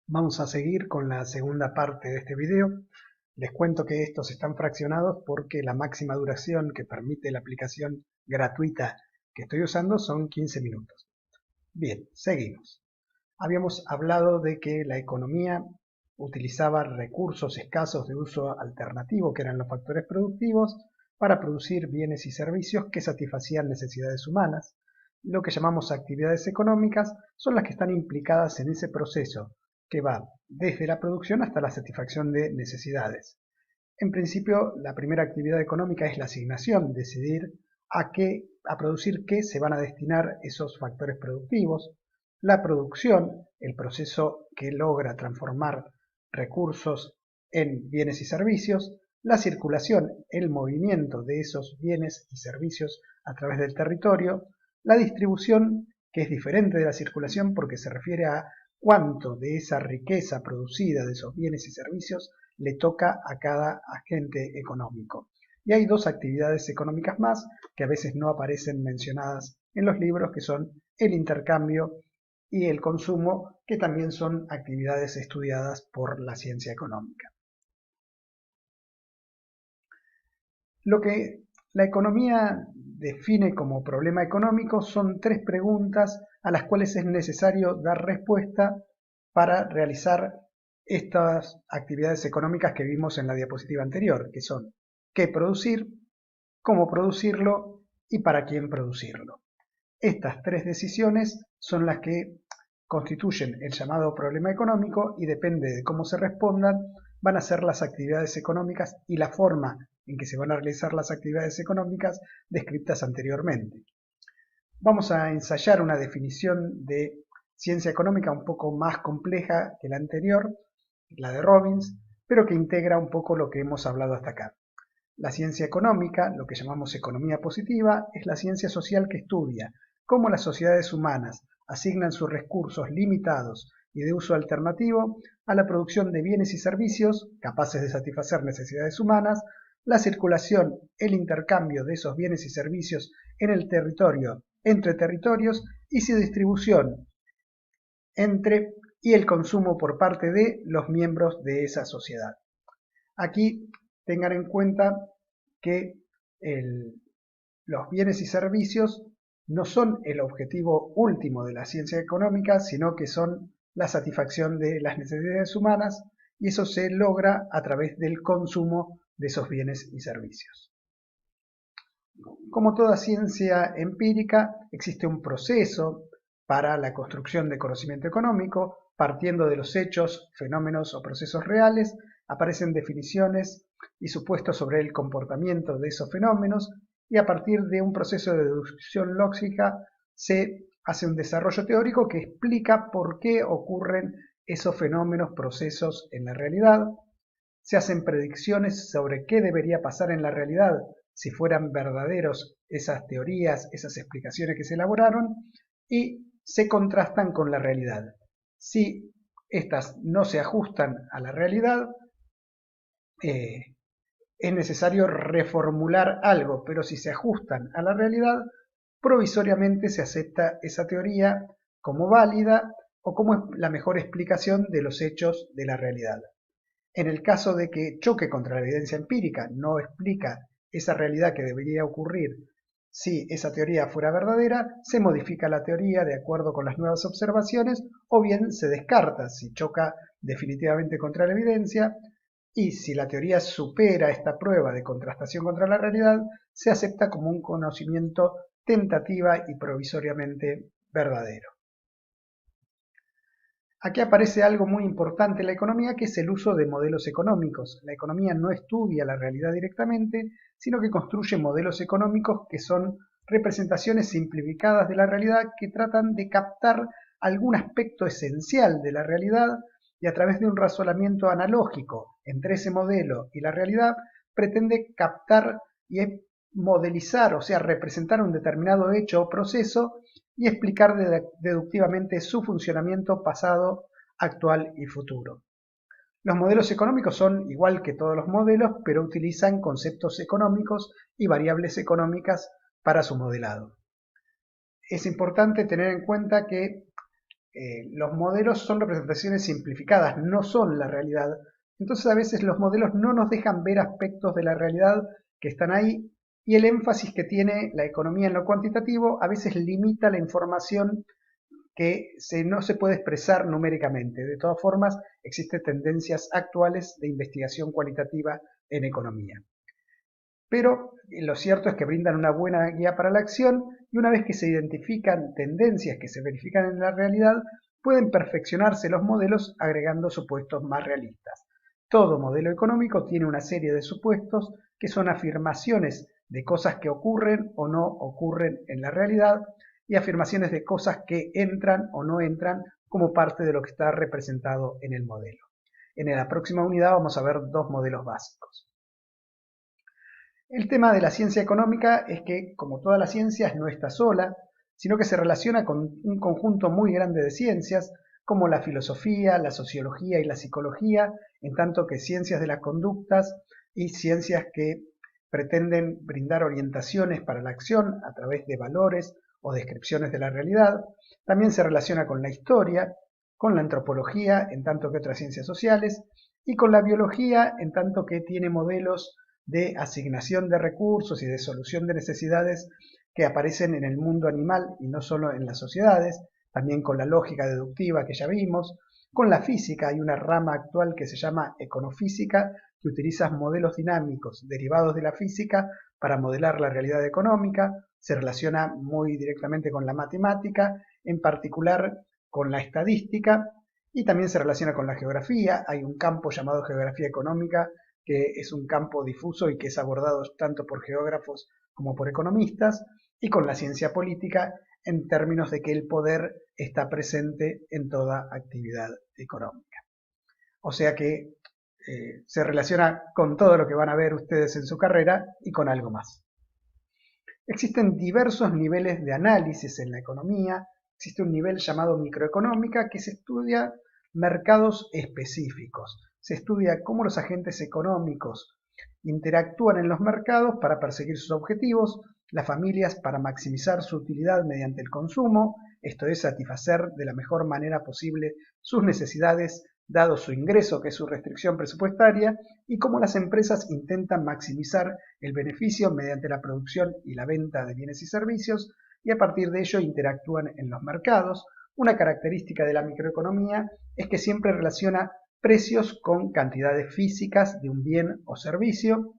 Vamos a seguir con la segunda parte de este video. Les cuento que estos están fraccionados porque la máxima duración que permite la aplicación gratuita que estoy usando son 15 minutos. Bien, seguimos. Habíamos hablado de que la economía utilizaba recursos escasos de uso alternativo, que eran los factores productivos, para producir bienes y servicios que satisfacían necesidades humanas. Lo que llamamos actividades económicas son las que están implicadas en ese proceso, que va desde la producción hasta la satisfacción de necesidades. En principio, la primera actividad económica es la asignación, decidir a producir qué se van a destinar esos factores productivos. La producción, el proceso que logra transformar recursos en bienes y servicios. La circulación, el movimiento de esos bienes y servicios a través del territorio. La distribución, que es diferente de la circulación porque se refiere a cuánto de esa riqueza producida de esos bienes y servicios le toca a cada agente económico. Y hay dos actividades económicas más que a veces no aparecen mencionadas en los libros, que son el intercambio y el consumo, que también son actividades estudiadas por la ciencia económica. Lo que la economía define como problema económico son tres preguntas a las cuales es necesario dar respuesta para realizar estas actividades económicas que vimos en la diapositiva anterior, que son qué producir, cómo producirlo y para quién producirlo. Estas tres decisiones son las que constituyen el llamado problema económico y depende de cómo se respondan, van a ser las actividades económicas y la forma en que se van a realizar las actividades económicas descritas anteriormente. Vamos a ensayar una definición de ciencia económica un poco más compleja que la anterior, la de Robbins, pero que integra un poco lo que hemos hablado hasta acá. La ciencia económica, lo que llamamos economía positiva, es la ciencia social que estudia cómo las sociedades humanas asignan sus recursos limitados y de uso alternativo a la producción de bienes y servicios capaces de satisfacer necesidades humanas, la circulación, el intercambio de esos bienes y servicios en el territorio, entre territorios y su distribución entre y el consumo por parte de los miembros de esa sociedad. Aquí tengan en cuenta que los bienes y servicios no son el objetivo último de la ciencia económica, sino que son la satisfacción de las necesidades humanas, y eso se logra a través del consumo de esos bienes y servicios. Como toda ciencia empírica, existe un proceso para la construcción de conocimiento económico. Partiendo de los hechos, fenómenos o procesos reales, aparecen definiciones y supuestos sobre el comportamiento de esos fenómenos, y a partir de un proceso de deducción lógica se hace un desarrollo teórico que explica por qué ocurren esos fenómenos, procesos en la realidad. Se hacen predicciones sobre qué debería pasar en la realidad si fueran verdaderos esas teorías, esas explicaciones que se elaboraron, y se contrastan con la realidad. Si estas no se ajustan a la realidad, es necesario reformular algo, pero si se ajustan a la realidad, provisoriamente se acepta esa teoría como válida o como la mejor explicación de los hechos de la realidad. En el caso de que choque contra la evidencia empírica, no explica esa realidad que debería ocurrir si esa teoría fuera verdadera, se modifica la teoría de acuerdo con las nuevas observaciones, o bien se descarta si choca definitivamente contra la evidencia, y si la teoría supera esta prueba de contrastación contra la realidad, se acepta como un conocimiento tentativa y provisoriamente verdadero. Aquí aparece algo muy importante en la economía, que es el uso de modelos económicos. La economía no estudia la realidad directamente, sino que construye modelos económicos que son representaciones simplificadas de la realidad que tratan de captar algún aspecto esencial de la realidad, y a través de un razonamiento analógico entre ese modelo y la realidad pretende captar y modelizar, o sea, representar un determinado hecho o proceso y explicar deductivamente su funcionamiento pasado, actual y futuro. Los modelos económicos son igual que todos los modelos, pero utilizan conceptos económicos y variables económicas para su modelado. Es importante tener en cuenta que los modelos son representaciones simplificadas, no son la realidad. Entonces a veces los modelos no nos dejan ver aspectos de la realidad que están ahí, y el énfasis que tiene la economía en lo cuantitativo a veces limita la información que no se puede expresar numéricamente. De todas formas, existen tendencias actuales de investigación cualitativa en economía. Pero lo cierto es que brindan una buena guía para la acción, y una vez que se identifican tendencias que se verifican en la realidad, pueden perfeccionarse los modelos agregando supuestos más realistas. Todo modelo económico tiene una serie de supuestos que son afirmaciones de cosas que ocurren o no ocurren en la realidad, y afirmaciones de cosas que entran o no entran como parte de lo que está representado en el modelo. En la próxima unidad vamos a ver dos modelos básicos. El tema de la ciencia económica es que, como todas las ciencias, no está sola, sino que se relaciona con un conjunto muy grande de ciencias, como la filosofía, la sociología y la psicología, en tanto que ciencias de las conductas y ciencias que pretenden brindar orientaciones para la acción a través de valores o descripciones de la realidad. También se relaciona con la historia, con la antropología, en tanto que otras ciencias sociales, y con la biología, en tanto que tiene modelos de asignación de recursos y de solución de necesidades que aparecen en el mundo animal y no solo en las sociedades, también con la lógica deductiva que ya vimos. Con la física hay una rama actual que se llama econofísica, que utiliza modelos dinámicos derivados de la física para modelar la realidad económica. Se relaciona muy directamente con la matemática, en particular con la estadística, y también se relaciona con la geografía. Hay un campo llamado geografía económica, que es un campo difuso y que es abordado tanto por geógrafos como por economistas, y con la ciencia política, en términos de que el poder está presente en toda actividad económica. O sea que se relaciona con todo lo que van a ver ustedes en su carrera y con algo más. Existen diversos niveles de análisis en la economía. Existe un nivel llamado microeconómica, que se estudia mercados específicos. Se estudia cómo los agentes económicos interactúan en los mercados para perseguir sus objetivos, las familias para maximizar su utilidad mediante el consumo, esto es, satisfacer de la mejor manera posible sus necesidades dado su ingreso, que es su restricción presupuestaria, y cómo las empresas intentan maximizar el beneficio mediante la producción y la venta de bienes y servicios, y a partir de ello interactúan en los mercados. Una característica de la microeconomía es que siempre relaciona precios con cantidades físicas de un bien o servicio,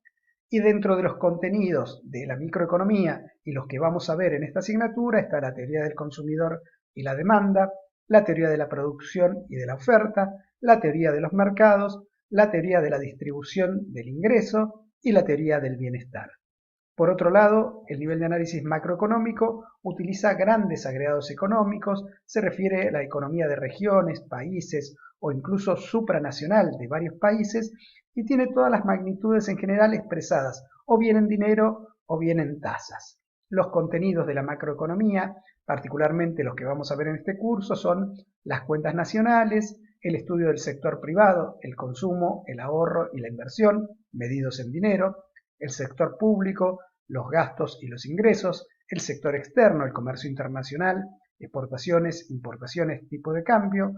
y dentro de los contenidos de la microeconomía y los que vamos a ver en esta asignatura está la teoría del consumidor y la demanda, la teoría de la producción y de la oferta, la teoría de los mercados, la teoría de la distribución del ingreso y la teoría del bienestar. Por otro lado, el nivel de análisis macroeconómico utiliza grandes agregados económicos, se refiere a la economía de regiones, países o incluso supranacional de varios países, y tiene todas las magnitudes en general expresadas o bien en dinero o bien en tasas. Los contenidos de la macroeconomía, particularmente los que vamos a ver en este curso, son las cuentas nacionales, el estudio del sector privado, el consumo, el ahorro y la inversión, medidos en dinero, el sector público, los gastos y los ingresos, el sector externo, el comercio internacional, exportaciones, importaciones, tipo de cambio,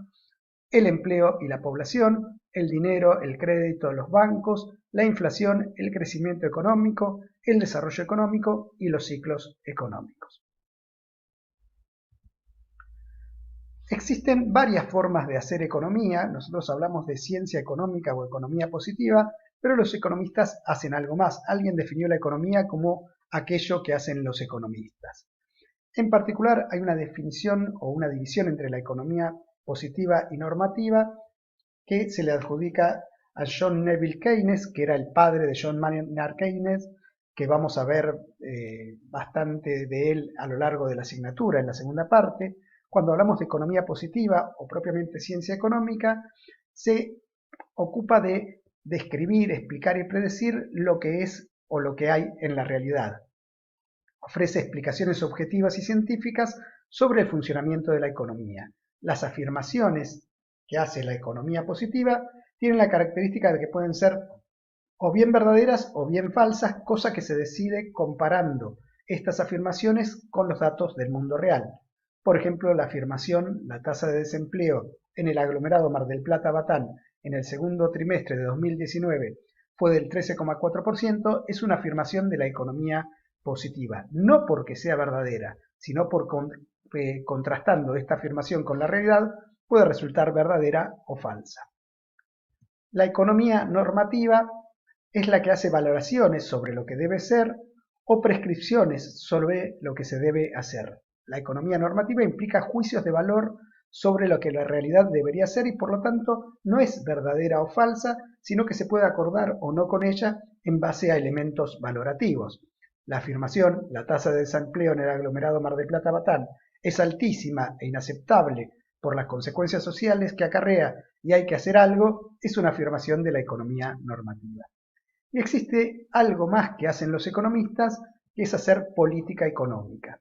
el empleo y la población, el dinero, el crédito, los bancos, la inflación, el crecimiento económico, el desarrollo económico y los ciclos económicos. Existen varias formas de hacer economía. Nosotros hablamos de ciencia económica o economía positiva, pero los economistas hacen algo más. Alguien definió la economía como aquello que hacen los economistas. En particular, hay una definición o una división entre la economía positiva y normativa que se le adjudica a John Neville Keynes, que era el padre de John Maynard Keynes, que vamos a ver bastante de él a lo largo de la asignatura en la segunda parte. Cuando hablamos de economía positiva o propiamente ciencia económica, se ocupa de describir, explicar y predecir lo que es o lo que hay en la realidad. Ofrece explicaciones objetivas y científicas sobre el funcionamiento de la economía. Las afirmaciones que hace la economía positiva tienen la característica de que pueden ser o bien verdaderas o bien falsas, cosa que se decide comparando estas afirmaciones con los datos del mundo real. Por ejemplo, la afirmación, la tasa de desempleo en el aglomerado Mar del Plata-Batán en el segundo trimestre de 2019 fue del 13,4%, es una afirmación de la economía positiva, no porque sea verdadera, sino contrastando esta afirmación con la realidad puede resultar verdadera o falsa. La economía normativa es la que hace valoraciones sobre lo que debe ser o prescripciones sobre lo que se debe hacer. La economía normativa implica juicios de valor sobre lo que la realidad debería ser y por lo tanto no es verdadera o falsa, sino que se puede acordar o no con ella en base a elementos valorativos. La afirmación, la tasa de desempleo en el aglomerado Mar del Plata-Batán es altísima e inaceptable por las consecuencias sociales que acarrea y hay que hacer algo, es una afirmación de la economía normativa. Y existe algo más que hacen los economistas, que es hacer política económica,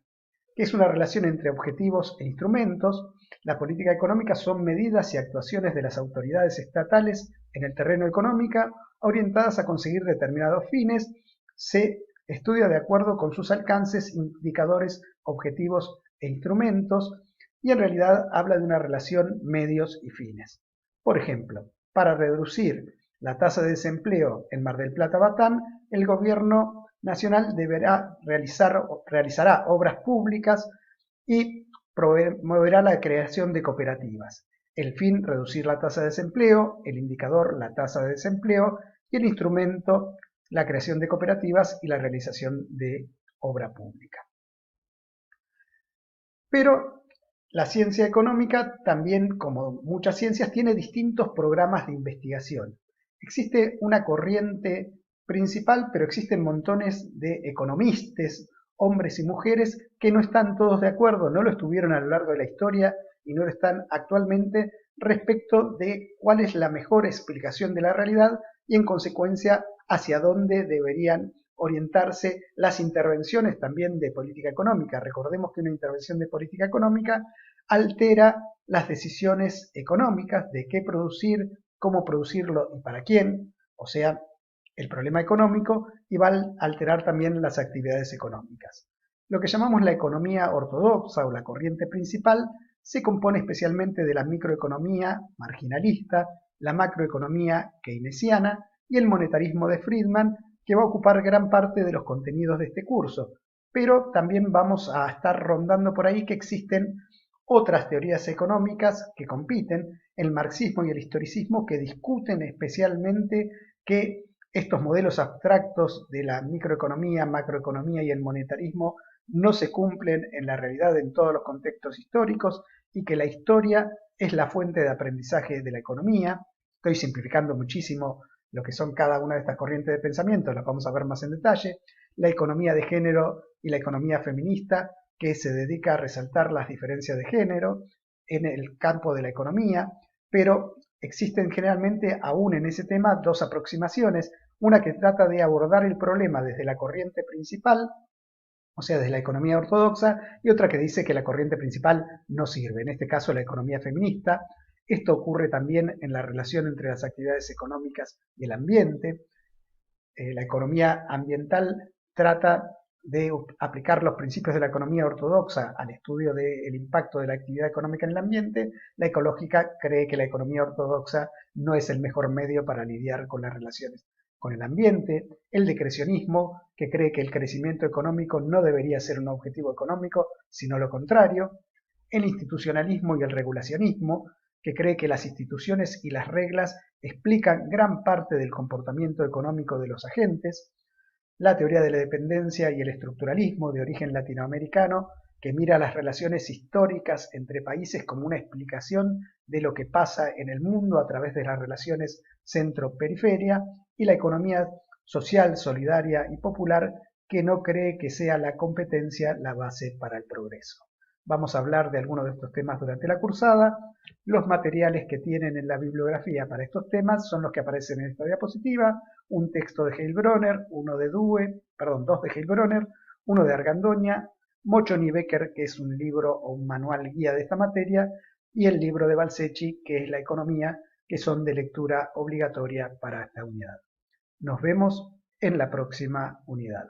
que es una relación entre objetivos e instrumentos. La política económica son medidas y actuaciones de las autoridades estatales en el terreno económico orientadas a conseguir determinados fines. Se estudia de acuerdo con sus alcances, indicadores, objetivos e instrumentos y en realidad habla de una relación medios y fines. Por ejemplo, para reducir la tasa de desempleo en Mar del Plata-Batán, el gobierno nacional realizará obras públicas y promoverá la creación de cooperativas. El fin, reducir la tasa de desempleo, el indicador, la tasa de desempleo y el instrumento, la creación de cooperativas y la realización de obra pública. Pero la ciencia económica también, como muchas ciencias, tiene distintos programas de investigación. Existe una corriente principal, pero existen montones de economistas, hombres y mujeres, que no están todos de acuerdo, no lo estuvieron a lo largo de la historia y no lo están actualmente respecto de cuál es la mejor explicación de la realidad y en consecuencia hacia dónde deberían orientarse las intervenciones también de política económica. Recordemos que una intervención de política económica altera las decisiones económicas de qué producir, cómo producirlo y para quién, o sea, el problema económico, y va a alterar también las actividades económicas. Lo que llamamos la economía ortodoxa o la corriente principal se compone especialmente de la microeconomía marginalista, la macroeconomía keynesiana y el monetarismo de Friedman, que va a ocupar gran parte de los contenidos de este curso, pero también vamos a estar rondando por ahí que existen otras teorías económicas que compiten, el marxismo y el historicismo, que discuten especialmente que estos modelos abstractos de la microeconomía, macroeconomía y el monetarismo no se cumplen en la realidad en todos los contextos históricos y que la historia es la fuente de aprendizaje de la economía. Estoy simplificando muchísimo lo que son cada una de estas corrientes de pensamiento, las vamos a ver más en detalle. La economía de género y la economía feminista, que se dedica a resaltar las diferencias de género en el campo de la economía, pero existen generalmente aún en ese tema dos aproximaciones, una que trata de abordar el problema desde la corriente principal, o sea, desde la economía ortodoxa, y otra que dice que la corriente principal no sirve, en este caso la economía feminista. Esto ocurre también en la relación entre las actividades económicas y el ambiente. La economía ambiental trata de aplicar los principios de la economía ortodoxa al estudio del impacto de la actividad económica en el ambiente. La ecológica cree que la economía ortodoxa no es el mejor medio para lidiar con las relaciones con el ambiente. El decrecionismo, que cree que el crecimiento económico no debería ser un objetivo económico, sino lo contrario. El institucionalismo y el regulacionismo, que cree que las instituciones y las reglas explican gran parte del comportamiento económico de los agentes. La teoría de la dependencia y el estructuralismo de origen latinoamericano, que mira las relaciones históricas entre países como una explicación de lo que pasa en el mundo a través de las relaciones centro-periferia, y la economía social, solidaria y popular, que no cree que sea la competencia la base para el progreso. Vamos a hablar de algunos de estos temas durante la cursada. Los materiales que tienen en la bibliografía para estos temas son los que aparecen en esta diapositiva: un texto de Heilbronner, dos de Heilbronner, uno de Argandoña, Mochon y Becker, que es un libro o un manual guía de esta materia, y el libro de Balsecchi, que es La economía, que son de lectura obligatoria para esta unidad. Nos vemos en la próxima unidad.